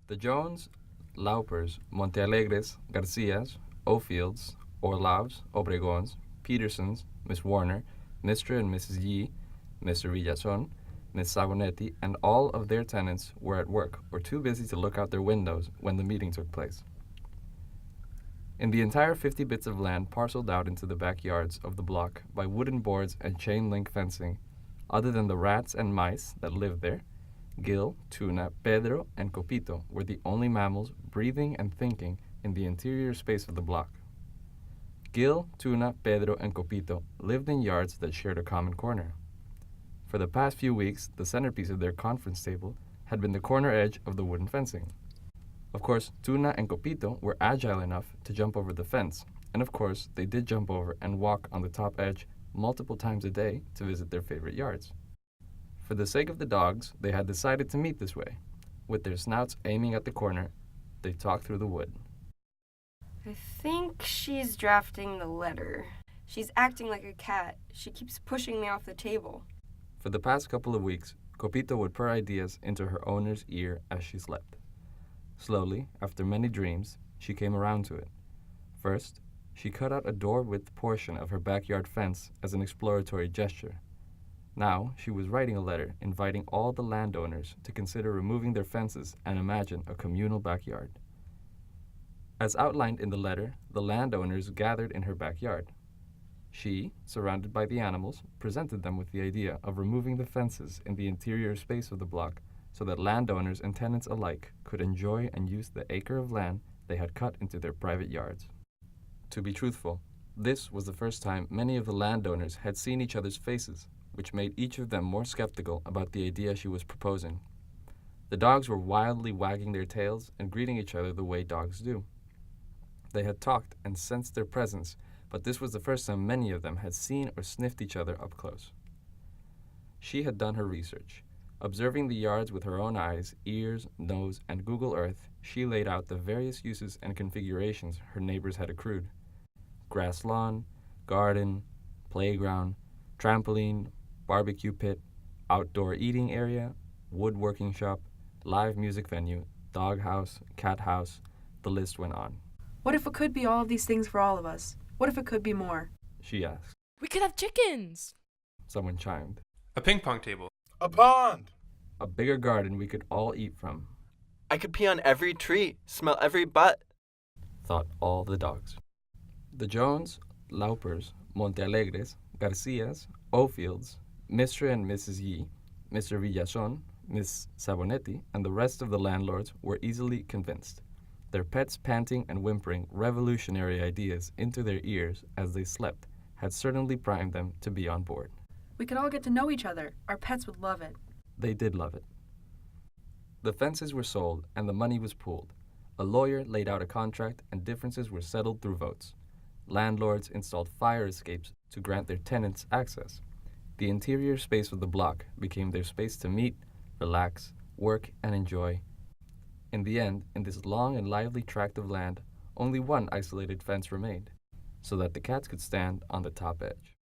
The Jones, Laupers, Montealegres, Garcias, Ofields, Orlovs, Obregons, Petersons, Miss Warner, Mr. and Mrs. Yee, Mr. Villazon, Miss Savonetti, and all of their tenants were at work or too busy to look out their windows when the meeting took place. In the entire 50 bits of land parceled out into the backyards of the block by wooden boards and chain-link fencing, other than the rats and mice that lived there, Gil, Tuna, Pedro, and Copito were the only mammals breathing and thinking in the interior space of the block. Gil, Tuna, Pedro, and Copito lived in yards that shared a common corner. For the past few weeks, the centerpiece of their conference table had been the corner edge of the wooden fencing. Of course, Tuna and Copito were agile enough to jump over the fence, and of course, they did jump over and walk on the top edge multiple times a day to visit their favorite yards. For the sake of the dogs, they had decided to meet this way. With their snouts aiming at the corner, they talked through the wood. I think she's drafting the letter. She's acting like a cat. She keeps pushing me off the table. For the past couple of weeks, Copito would purr ideas into her owner's ear as she slept. Slowly, after many dreams, she came around to it. First, she cut out a door-width portion of her backyard fence as an exploratory gesture. Now, she was writing a letter inviting all the landowners to consider removing their fences and imagine a communal backyard. As outlined in the letter, the landowners gathered in her backyard. She, surrounded by the animals, presented them with the idea of removing the fences in the interior space of the block so that landowners and tenants alike could enjoy and use the acre of land they had cut into their private yards. To be truthful, this was the first time many of the landowners had seen each other's faces, which made each of them more skeptical about the idea she was proposing. The dogs were wildly wagging their tails and greeting each other the way dogs do. They had talked and sensed their presence, but this was the first time many of them had seen or sniffed each other up close. She had done her research. Observing the yards with her own eyes, ears, nose, and Google Earth, she laid out the various uses and configurations her neighbors had accrued. Grass lawn, garden, playground, trampoline, barbecue pit, outdoor eating area, woodworking shop, live music venue, dog house, cat house, the list went on. What if it could be all of these things for all of us? What if it could be more? She asked. We could have chickens! Someone chimed. A ping pong table. A pond! A bigger garden we could all eat from. I could pee on every tree, smell every butt, thought all the dogs. The Jones, Laupers, Montealegres, Garcias, Ofields, Mr. and Mrs. Yee, Mr. Villazon, Miss Savonetti, and the rest of the landlords were easily convinced. Their pets panting and whimpering revolutionary ideas into their ears as they slept had certainly primed them to be on board. We could all get to know each other. Our pets would love it. They did love it. The fences were sold and the money was pooled. A lawyer laid out a contract and differences were settled through votes. Landlords installed fire escapes to grant their tenants access. The interior space of the block became their space to meet, relax, work, and enjoy. In the end, in this long and lively tract of land, only one isolated fence remained, so that the cats could stand on the top edge.